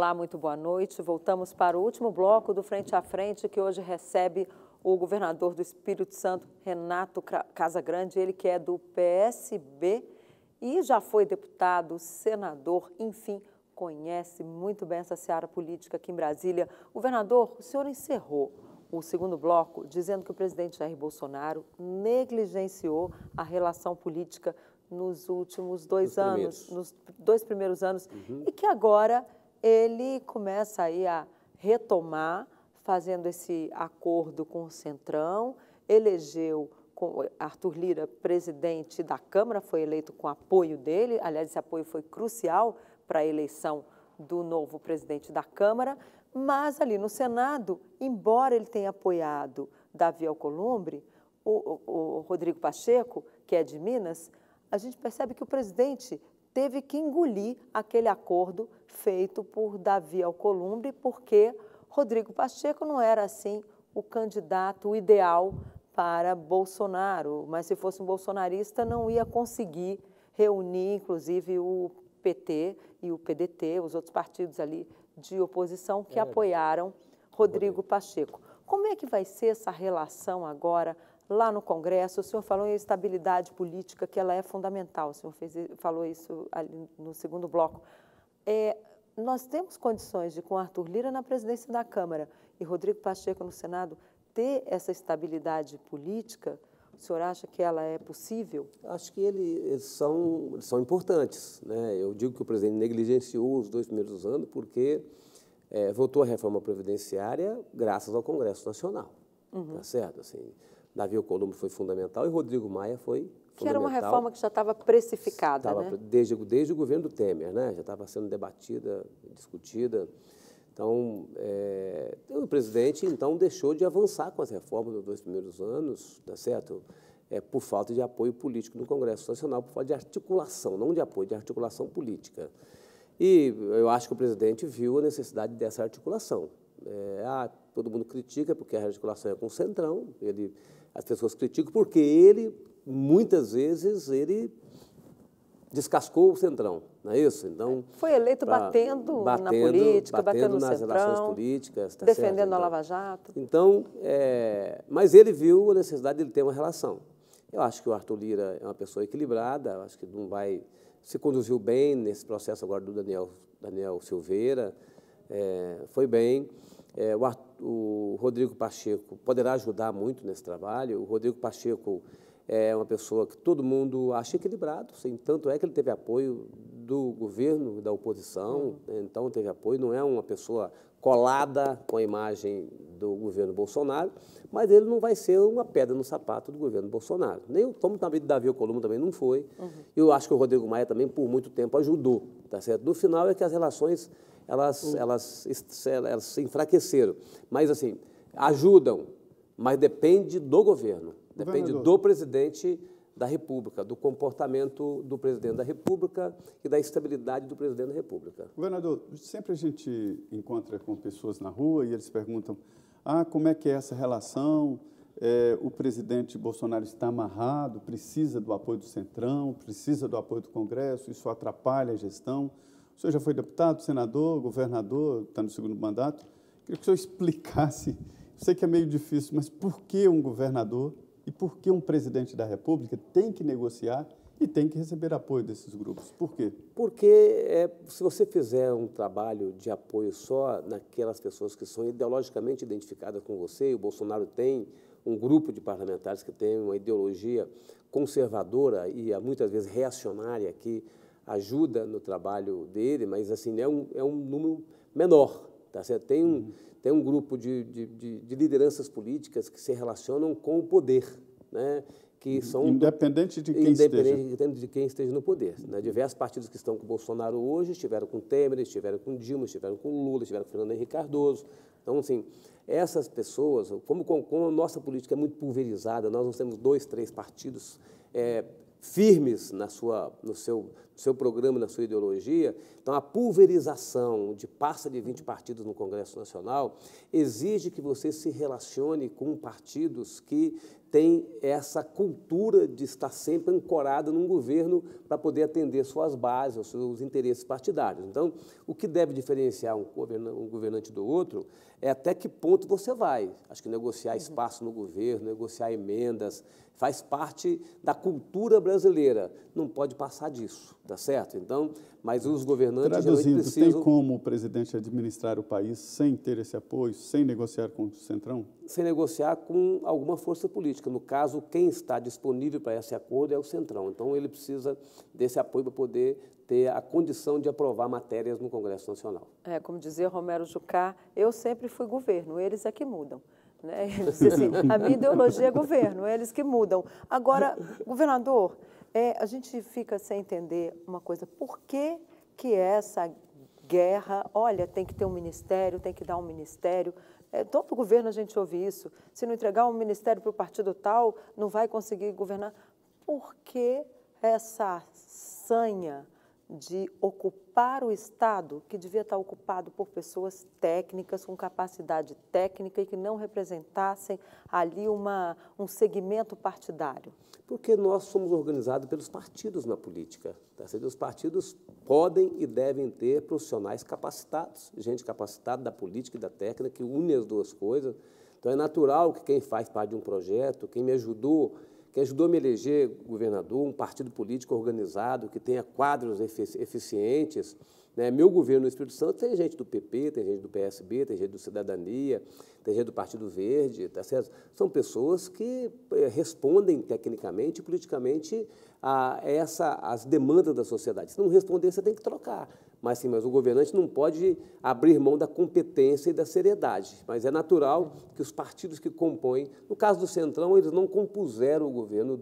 Olá, muito boa noite. Voltamos para o último bloco do Frente a Frente, que hoje recebe o governador do Espírito Santo, Renato Casagrande, ele que é do PSB e já foi deputado, senador, enfim, conhece muito bem essa seara política aqui em Brasília. Governador, o senhor encerrou o segundo bloco dizendo que o presidente Jair Bolsonaro negligenciou a relação política nos últimos dois anos, nos 2 primeiros anos, e que agora ele começa aí a retomar, fazendo esse acordo com o Centrão, elegeu Arthur Lira presidente da Câmara, foi eleito com apoio dele, aliás, esse apoio foi crucial para a eleição do novo presidente da Câmara, mas ali no Senado, embora ele tenha apoiado Davi Alcolumbre, o Rodrigo Pacheco, que é de Minas, a gente percebe que o presidente teve que engolir aquele acordo feito por Davi Alcolumbre, porque Rodrigo Pacheco não era, assim, o candidato ideal para Bolsonaro, mas se fosse um bolsonarista não ia conseguir reunir, inclusive, o PT e o PDT, os outros partidos ali de oposição que apoiaram Rodrigo Pacheco. Como é que vai ser essa relação agora lá no Congresso? O senhor falou em estabilidade política, que ela é fundamental, o senhor falou isso ali no segundo bloco. Nós temos condições de, com Arthur Lira na presidência da Câmara e Rodrigo Pacheco no Senado, ter essa estabilidade política? O senhor acha que ela é possível? Acho que eles são importantes, né? Eu digo que o presidente negligenciou os 2 primeiros anos porque votou a reforma previdenciária graças ao Congresso Nacional, tá certo? Assim, Davi Alcolumbre foi fundamental e Rodrigo Maia foi fundamental. Que era uma reforma que já estava precificada, né? Desde o governo do Temer, né? Já estava sendo debatida, discutida. Então, o presidente, então, deixou de avançar com as reformas dos 2 primeiros anos, tá certo? Por falta de apoio político no Congresso Nacional, por falta de articulação, não de apoio, de articulação política. E eu acho que o presidente viu a necessidade dessa articulação. Todo mundo critica porque a articulação é com o Centrão, as pessoas criticam porque ele, muitas vezes, ele descascou o Centrão, não é isso? Então, foi eleito batendo na política, batendo no nas Centrão, relações políticas, tá defendendo certo? a Lava Jato. Então, mas ele viu a necessidade de ele ter uma relação. Eu acho que o Arthur Lira é uma pessoa equilibrada, acho que se conduziu bem nesse processo agora do Daniel Silveira, foi bem. O Rodrigo Pacheco poderá ajudar muito nesse trabalho. O Rodrigo Pacheco é uma pessoa que todo mundo acha equilibrado, sim, tanto é que ele teve apoio do governo, da oposição, então teve apoio, não é uma pessoa colada com a imagem do governo Bolsonaro, mas ele não vai ser uma pedra no sapato do governo Bolsonaro. Como também Davi Alcolumbre também não foi. Eu acho que o Rodrigo Maia também, por muito tempo, ajudou, tá certo? No final é que as relações, elas se enfraqueceram, mas assim, ajudam, mas depende do governo. Depende do presidente da República, do comportamento do presidente da República e da estabilidade do presidente da República. Governador, sempre a gente encontra com pessoas na rua e eles perguntam: como é que é essa relação? O presidente Bolsonaro está amarrado, precisa do apoio do Centrão, precisa do apoio do Congresso, isso atrapalha a gestão. O senhor já foi deputado, senador, governador, está no segundo mandato. Queria que o senhor explicasse, sei que é meio difícil, mas por que um governador e por que um presidente da República tem que negociar e tem que receber apoio desses grupos? Por quê? Porque se você fizer um trabalho de apoio só naquelas pessoas que são ideologicamente identificadas com você, e o Bolsonaro tem um grupo de parlamentares que tem uma ideologia conservadora e muitas vezes reacionária que ajuda no trabalho dele, mas assim é um número menor, tá certo? Tem um grupo de lideranças políticas que se relacionam com o poder, né? Que são independente de quem esteja no poder. Né? Diversos partidos que estão com o Bolsonaro hoje estiveram com Temer, estiveram com Dilma, estiveram com Lula, estiveram com Fernando Henrique Cardoso. Então, assim, essas pessoas, como a nossa política é muito pulverizada, nós temos 2, 3 partidos firmes seu programa, na sua ideologia. Então, a pulverização de passa de 20 partidos no Congresso Nacional exige que você se relacione com partidos que têm essa cultura de estar sempre ancorado num governo para poder atender suas bases, os seus interesses partidários. Então, o que deve diferenciar um governante do outro é até que ponto você vai. Acho que negociar espaço no governo, negociar emendas, faz parte da cultura brasileira. Não pode passar disso, tá certo? Então, mas os governantes Traduzindo, precisam... tem como o presidente administrar o país sem ter esse apoio, sem negociar com o Centrão? Sem negociar com alguma força política. No caso, quem está disponível para esse acordo é o Centrão. Então, ele precisa desse apoio para poder ter a condição de aprovar matérias no Congresso Nacional. Como dizia Romero Jucá, eu sempre fui governo, eles é que mudam. Né? Ele disse assim, a minha ideologia é governo, eles que mudam. Agora, governador, a gente fica sem entender uma coisa, por que essa guerra, olha, tem que ter um ministério, tem que dar um ministério, todo governo a gente ouve isso, se não entregar um ministério para o partido tal, não vai conseguir governar. Por que essa sanha de ocupar o Estado, que devia estar ocupado por pessoas técnicas, com capacidade técnica e que não representassem ali um segmento partidário? Porque nós somos organizados pelos partidos na política. Tá? Os partidos podem e devem ter profissionais capacitados, gente capacitada da política e da técnica, que une as duas coisas. Então, é natural que quem faz parte de um projeto, quem ajudou a me eleger governador, um partido político organizado, que tenha quadros eficientes. Né? Meu governo no Espírito Santo tem gente do PP, tem gente do PSB, tem gente do Cidadania, tem gente do Partido Verde, tá certo? São pessoas que respondem tecnicamente e politicamente às demandas da sociedade. Se não responder, você tem que trocar. Mas o governante não pode abrir mão da competência e da seriedade. Mas é natural que os partidos que compõem, no caso do Centrão, eles não compuseram o governo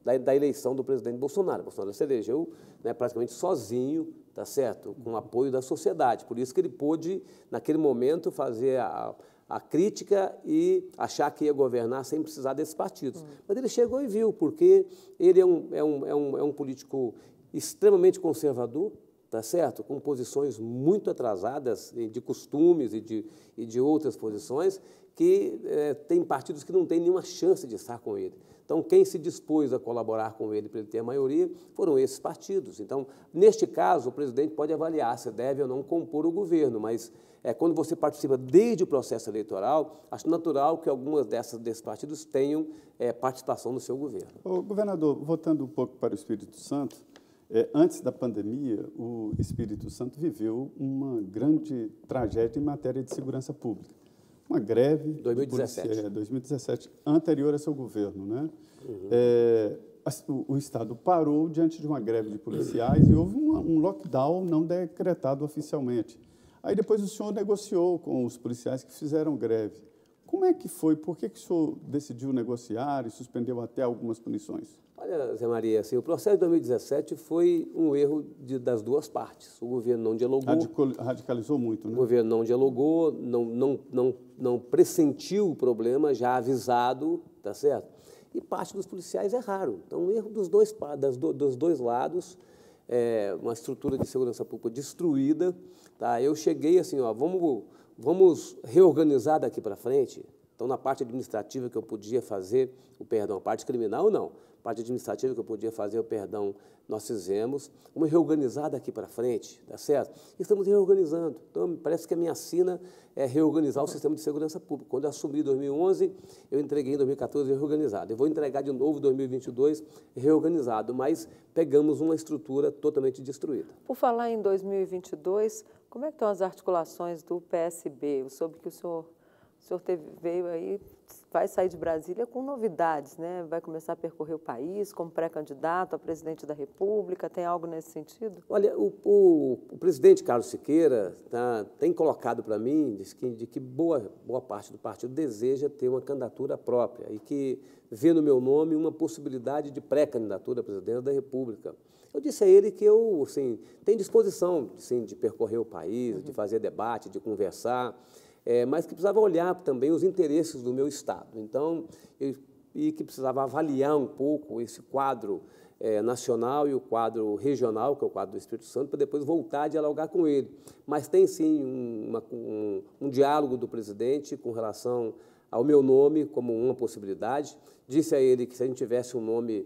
da eleição do presidente Bolsonaro. Bolsonaro se elegeu, né, praticamente sozinho, tá certo? Com o apoio da sociedade. Por isso que ele pôde, naquele momento, fazer a crítica e achar que ia governar sem precisar desses partidos. Mas ele chegou e viu, porque ele é um político extremamente conservador, tá certo? Com posições muito atrasadas de costumes e de outras posições, que tem partidos que não têm nenhuma chance de estar com ele. Então, quem se dispôs a colaborar com ele para ele ter a maioria foram esses partidos. Então, neste caso, o presidente pode avaliar se deve ou não compor o governo, mas quando você participa desde o processo eleitoral, acho natural que algumas desses partidos tenham participação no seu governo. Ô, governador, voltando um pouco para o Espírito Santo, antes da pandemia, o Espírito Santo viveu uma grande tragédia em matéria de segurança pública. Uma greve... 2017. 2017, anterior a seu governo, né? O Estado parou diante de uma greve de policiais e houve um lockdown não decretado oficialmente. Aí depois o senhor negociou com os policiais que fizeram greve. Como é que foi? Por que o senhor decidiu negociar e suspendeu até algumas punições? Olha, Zé Maria, assim, o processo de 2017 foi um erro das duas partes. O governo não dialogou. Radicalizou muito, né? O governo não dialogou, não pressentiu o problema já avisado, tá certo? E parte dos policiais erraram. Então, um erro dos dois lados, uma estrutura de segurança pública destruída. Tá? Eu cheguei assim, ó, vamos reorganizar daqui para frente. Então, na parte administrativa que eu podia fazer o perdão, a parte criminal, não. A parte administrativa que eu podia fazer o perdão, nós fizemos. Vamos reorganizar daqui para frente, tá certo? E estamos reorganizando. Então, parece que a minha sina é reorganizar o sistema de segurança pública. Quando eu assumi em 2011, eu entreguei em 2014 reorganizado. Eu vou entregar de novo em 2022 reorganizado, mas pegamos uma estrutura totalmente destruída. Por falar em 2022, como é que estão as articulações do PSB? Eu soube que o senhor veio aí, vai sair de Brasília com novidades, né? Vai começar a percorrer o país como pré-candidato a presidente da República, tem algo nesse sentido? Olha, o presidente Carlos Siqueira tem colocado para mim de que boa parte do partido deseja ter uma candidatura própria e que vê no meu nome uma possibilidade de pré-candidatura à presidência da República. Eu disse a ele que eu assim, tenho disposição de percorrer o país, de fazer debate, de conversar, mas que precisava olhar também os interesses do meu Estado. Então, e que precisava avaliar um pouco esse quadro nacional e o quadro regional, que é o quadro do Espírito Santo, para depois voltar a dialogar com ele. Mas tem sim um diálogo do presidente com relação ao meu nome como uma possibilidade. Disse a ele que se a gente tivesse um nome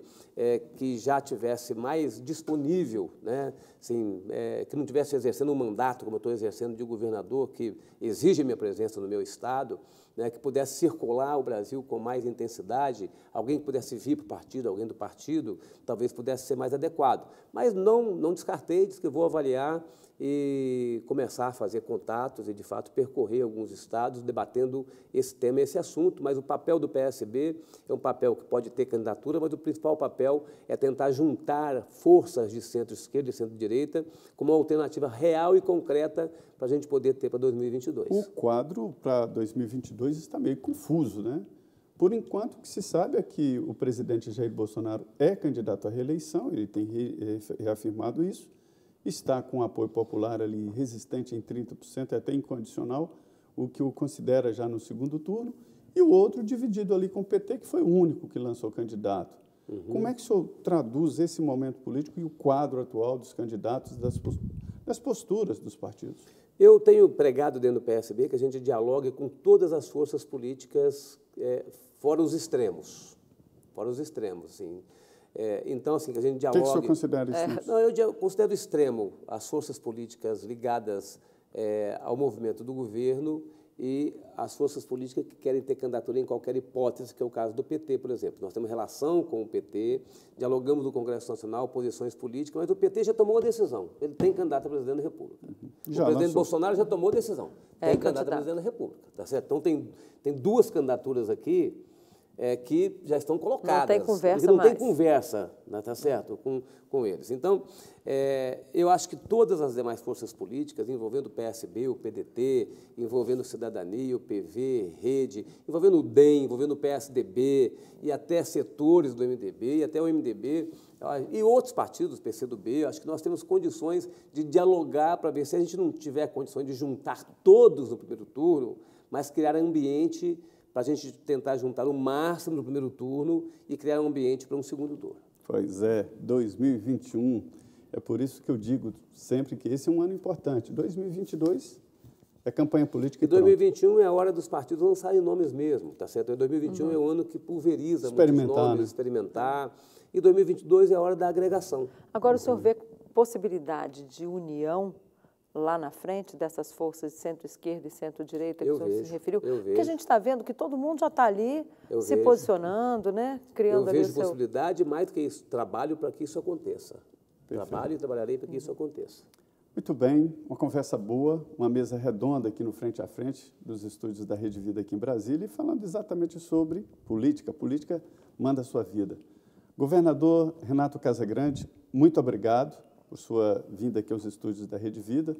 que já tivesse mais disponível, né, assim, que não estivesse exercendo um mandato, como eu estou exercendo, de governador, que exige minha presença no meu estado, né, que pudesse circular o Brasil com mais intensidade, alguém que pudesse vir para o partido, alguém do partido, talvez pudesse ser mais adequado. Mas não descartei, disse que vou avaliar e começar a fazer contatos e, de fato, percorrer alguns estados debatendo esse tema, esse assunto. Mas o papel do PSB é um papel que pode ter candidatura, mas o principal papel é tentar juntar forças de centro-esquerda e centro-direita como uma alternativa real e concreta para a gente poder ter para 2022. O quadro para 2022 está meio confuso, né? Por enquanto, o que se sabe é que o presidente Jair Bolsonaro é candidato à reeleição, ele tem reafirmado isso, está com apoio popular ali resistente em 30%, até incondicional, o que o considera já no segundo turno, e o outro dividido ali com o PT, que foi o único que lançou candidato. Como é que o senhor traduz esse momento político e o quadro atual dos candidatos, das posturas dos partidos? Eu tenho pregado dentro do PSB que a gente dialogue com todas as forças políticas fora os extremos. Fora os extremos, assim. Então, assim, que a gente dialogue... O que o senhor considera isso? Não, eu considero extremo as forças políticas ligadas ao movimento do governo e as forças políticas que querem ter candidatura em qualquer hipótese, que é o caso do PT, por exemplo. Nós temos relação com o PT, dialogamos no Congresso Nacional, posições políticas, mas o PT já tomou a decisão. Ele tem candidato a presidente da República. O presidente Bolsonaro já tomou a decisão. Tem candidato a presidente da República. Tá certo? Então, tem duas candidaturas aqui que já estão colocadas. Não tem conversa não mais. tem conversa, né, tá certo, com eles. Então, eu acho que todas as demais forças políticas, envolvendo o PSB, o PDT, envolvendo Cidadania, o PV, Rede, envolvendo o DEM, envolvendo o PSDB e até setores do MDB e até o MDB e outros partidos, PCdoB, acho que nós temos condições de dialogar para ver se a gente não tiver condições de juntar todos no primeiro turno, mas criar ambiente para a gente tentar juntar o máximo no primeiro turno e criar um ambiente para um segundo turno. Pois é, 2021, é por isso que eu digo sempre que esse é um ano importante. 2022 é campanha política e 2021 é a hora dos partidos lançarem nomes mesmo, tá certo? 2021 é o ano que pulveriza muitos nomes, né? Experimentar, e 2022 é a hora da agregação. Agora, o senhor vê possibilidade de união lá na frente dessas forças de centro-esquerda e centro-direita que o senhor se referiu? Porque a gente está vendo que todo mundo já está ali se posicionando, né? Criando ali o seu... Eu vejo possibilidade, mais do que isso, trabalho para que isso aconteça. Perfeito. Trabalho e trabalharei para que isso aconteça. Muito bem, uma conversa boa, uma mesa redonda aqui no Frente a Frente dos estúdios da Rede Vida aqui em Brasília e falando exatamente sobre política. Política manda a sua vida. Governador Renato Casagrande, muito obrigado por sua vinda aqui aos estúdios da Rede Vida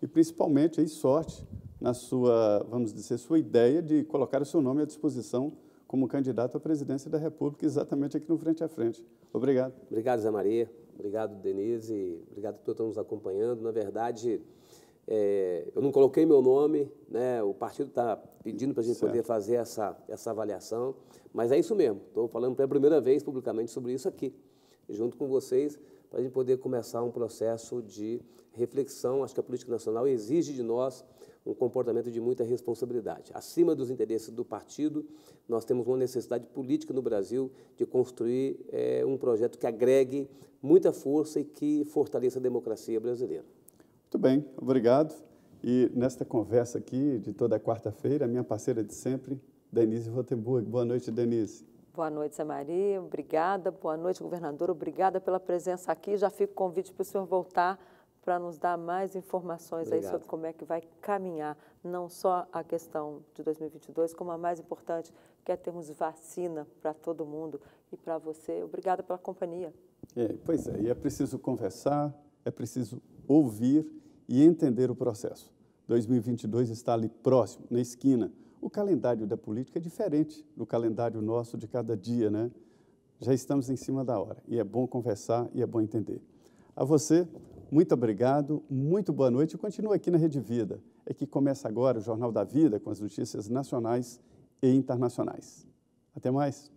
e, principalmente, aí, sorte na sua, vamos dizer, sua ideia de colocar o seu nome à disposição como candidato à presidência da República, exatamente aqui no Frente a Frente. Obrigado. Obrigado, Zé Maria. Obrigado, Denise. Obrigado a todos que estão nos acompanhando. Na verdade, eu não coloquei meu nome, né? O partido está pedindo para a gente poder fazer essa avaliação, mas é isso mesmo. Estou falando pela primeira vez publicamente sobre isso aqui, junto com vocês, para a gente poder começar um processo de reflexão. Acho que a política nacional exige de nós um comportamento de muita responsabilidade. Acima dos interesses do partido, nós temos uma necessidade política no Brasil de construir um projeto que agregue muita força e que fortaleça a democracia brasileira. Muito bem, obrigado. E nesta conversa aqui, de toda quarta-feira, a minha parceira de sempre, Denise Rotenburg. Boa noite, Denise. Boa noite, Zé Maria. Obrigada. Boa noite, governador. Obrigada pela presença aqui. Já fica o convite para o senhor voltar para nos dar mais informações aí sobre como é que vai caminhar, não só a questão de 2022, como a mais importante, que é termos vacina para todo mundo e para você. Obrigada pela companhia. Pois é, e é preciso conversar, é preciso ouvir e entender o processo. 2022 está ali próximo, na esquina. O calendário da política é diferente do calendário nosso de cada dia, né? Já estamos em cima da hora e é bom conversar e é bom entender. A você, muito obrigado, muito boa noite e continue aqui na Rede Vida. É que começa agora o Jornal da Vida com as notícias nacionais e internacionais. Até mais.